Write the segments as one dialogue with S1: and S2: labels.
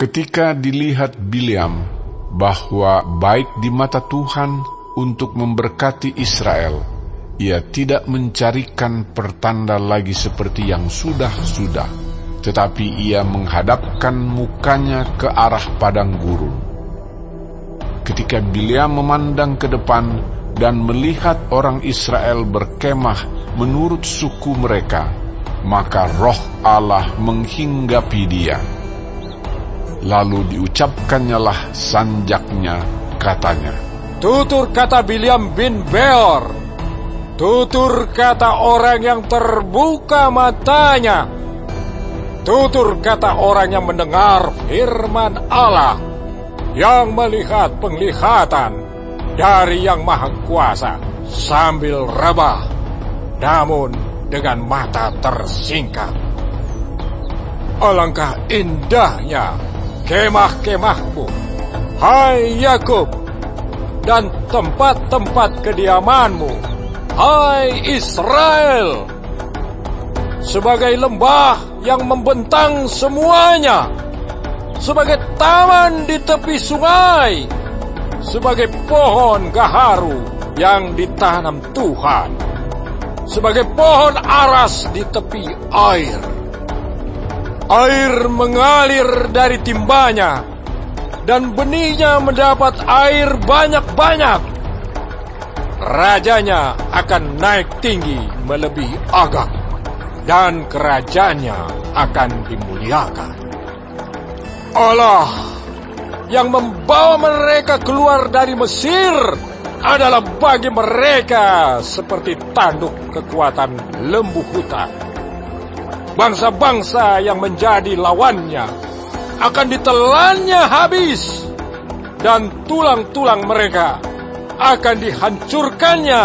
S1: Ketika dilihat Bileam bahwa baik di mata Tuhan untuk memberkati Israel, ia tidak mencarikan pertanda lagi seperti yang sudah-sudah, tetapi ia menghadapkan mukanya ke arah padang gurun. Ketika Bileam memandang ke depan dan melihat orang Israel berkemah menurut suku mereka, maka roh Allah menghinggapi dia. Lalu diucapkannyalah sanjaknya, katanya,
S2: "Tutur kata Bileam bin Beor, tutur kata orang yang terbuka matanya, tutur kata orang yang mendengar firman Allah, yang melihat penglihatan dari Yang Maha Kuasa sambil rebah, namun dengan mata tersingkap. Alangkah indahnya kemah-kemahku, hai Yakub, dan tempat-tempat kediamanmu, hai Israel, sebagai lembah yang membentang semuanya, sebagai taman di tepi sungai, sebagai pohon gaharu yang ditanam Tuhan, sebagai pohon aras di tepi air. Air mengalir dari timbanya, dan benihnya mendapat air banyak-banyak. Rajanya akan naik tinggi melebihi Agag, dan kerajaannya akan dimuliakan. Allah yang membawa mereka keluar dari Mesir adalah bagi mereka seperti tanduk kekuatan lembu hutan. Bangsa-bangsa yang menjadi lawannya akan ditelannya habis, dan tulang-tulang mereka akan dihancurkannya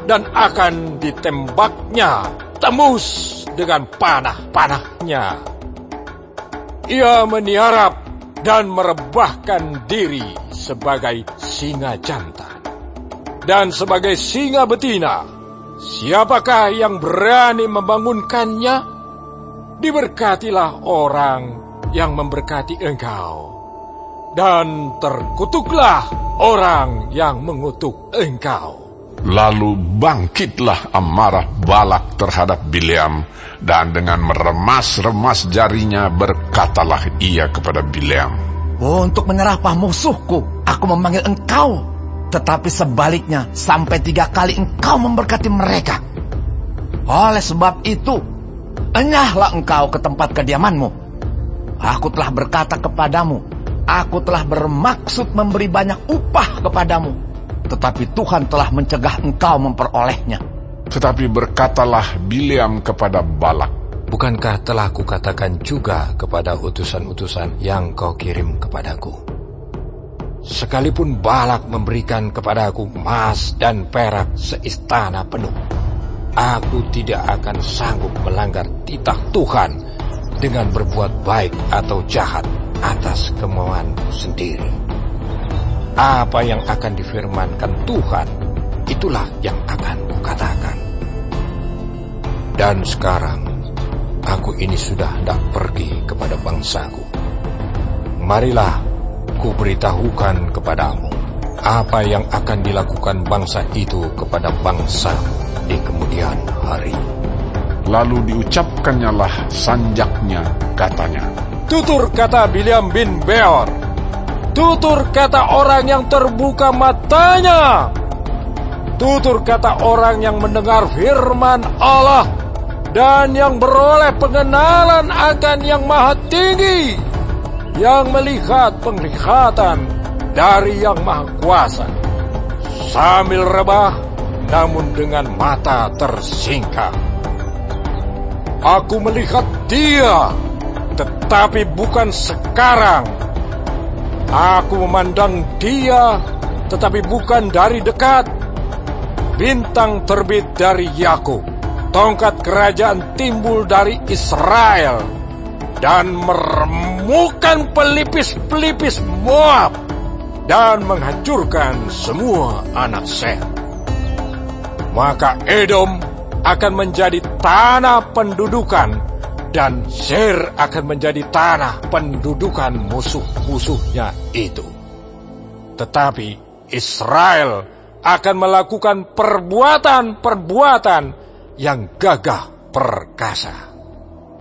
S2: dan akan ditembaknya tembus dengan panah-panahnya. Ia meniarap dan merebahkan diri sebagai singa jantan dan sebagai singa betina. Siapakah yang berani membangunkannya? Diberkatilah orang yang memberkati engkau, dan terkutuklah orang yang mengutuk engkau.
S1: Lalu bangkitlah amarah Balak terhadap Bileam, dan dengan meremas-remas jarinya berkatalah ia kepada Bileam,
S3: "Untuk menyerahkan musuhku, aku memanggil engkau, tetapi sebaliknya sampai 3 kali engkau memberkati mereka. Oleh sebab itu, enyahlah engkau ke tempat kediamanmu. Aku telah berkata kepadamu, aku telah bermaksud memberi banyak upah kepadamu, tetapi Tuhan telah mencegah engkau memperolehnya."
S1: Tetapi berkatalah Bileam kepada Balak,
S2: "Bukankah telah kukatakan juga kepada utusan-utusan yang kau kirim kepadaku? Sekalipun Balak memberikan kepadaku emas dan perak seistana penuh, aku tidak akan sanggup melanggar titah Tuhan dengan berbuat baik atau jahat atas kemauanku sendiri. Apa yang akan difirmankan Tuhan, itulah yang akan kukatakan. Dan sekarang, aku ini sudah hendak pergi kepada bangsaku. Marilah, kuberitahukan kepadamu apa yang akan dilakukan bangsa itu kepada bangsamu di kemudian hari."
S1: Lalu diucapkannyalah sanjaknya, katanya,
S2: "Tutur kata Bileam bin Beor, tutur kata orang yang terbuka matanya, tutur kata orang yang mendengar firman Allah dan yang beroleh pengenalan akan Yang Maha Tinggi, yang melihat penglihatan dari Yang Maha Kuasa sambil rebah, namun dengan mata tersingkap. Aku melihat dia, tetapi bukan sekarang. Aku memandang dia, tetapi bukan dari dekat. Bintang terbit dari Yakub, tongkat kerajaan timbul dari Israel, dan meremukkan pelipis-pelipis Moab, dan menghancurkan semua anak Sem. Maka Edom akan menjadi tanah pendudukan dan Seir akan menjadi tanah pendudukan musuh-musuhnya itu. Tetapi Israel akan melakukan perbuatan-perbuatan yang gagah perkasa.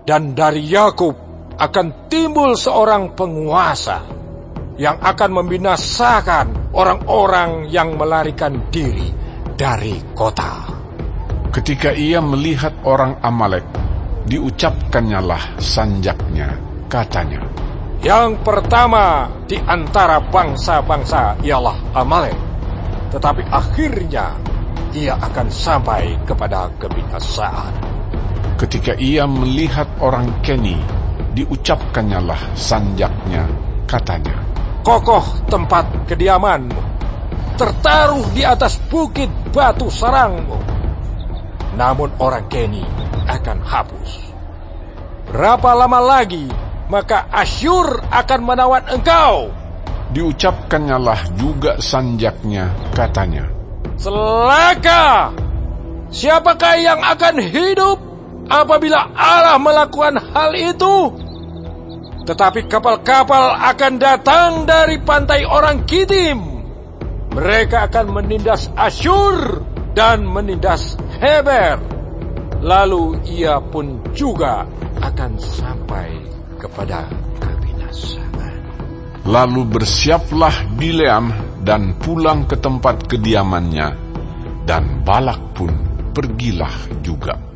S2: Dan dari Yakub akan timbul seorang penguasa yang akan membinasakan orang-orang yang melarikan diri dari kota.
S1: Ketika ia melihat orang Amalek, diucapkannyalah sanjaknya, katanya,
S2: Yang pertama di antara bangsa-bangsa ialah Amalek, tetapi akhirnya ia akan sampai kepada kebinasaan.
S1: Ketika ia melihat orang Keni, diucapkannyalah sanjaknya, katanya,
S2: Kokoh tempat kediamanmu, tertaruh di atas bukit batu sarangmu. Namun orang Keni akan hapus. Berapa lama lagi maka Asyur akan menawan engkau?
S1: Diucapkannyalah juga sanjaknya, katanya,
S2: Celaka! Siapakah yang akan hidup apabila Allah melakukan hal itu? Tetapi kapal-kapal akan datang dari pantai orang Kitim. Mereka akan menindas Asyur dan menindas Heber. Lalu ia pun juga akan sampai kepada kebinasaan.
S1: Lalu bersiaplah Bileam dan pulang ke tempat kediamannya, dan Balak pun pergilah juga.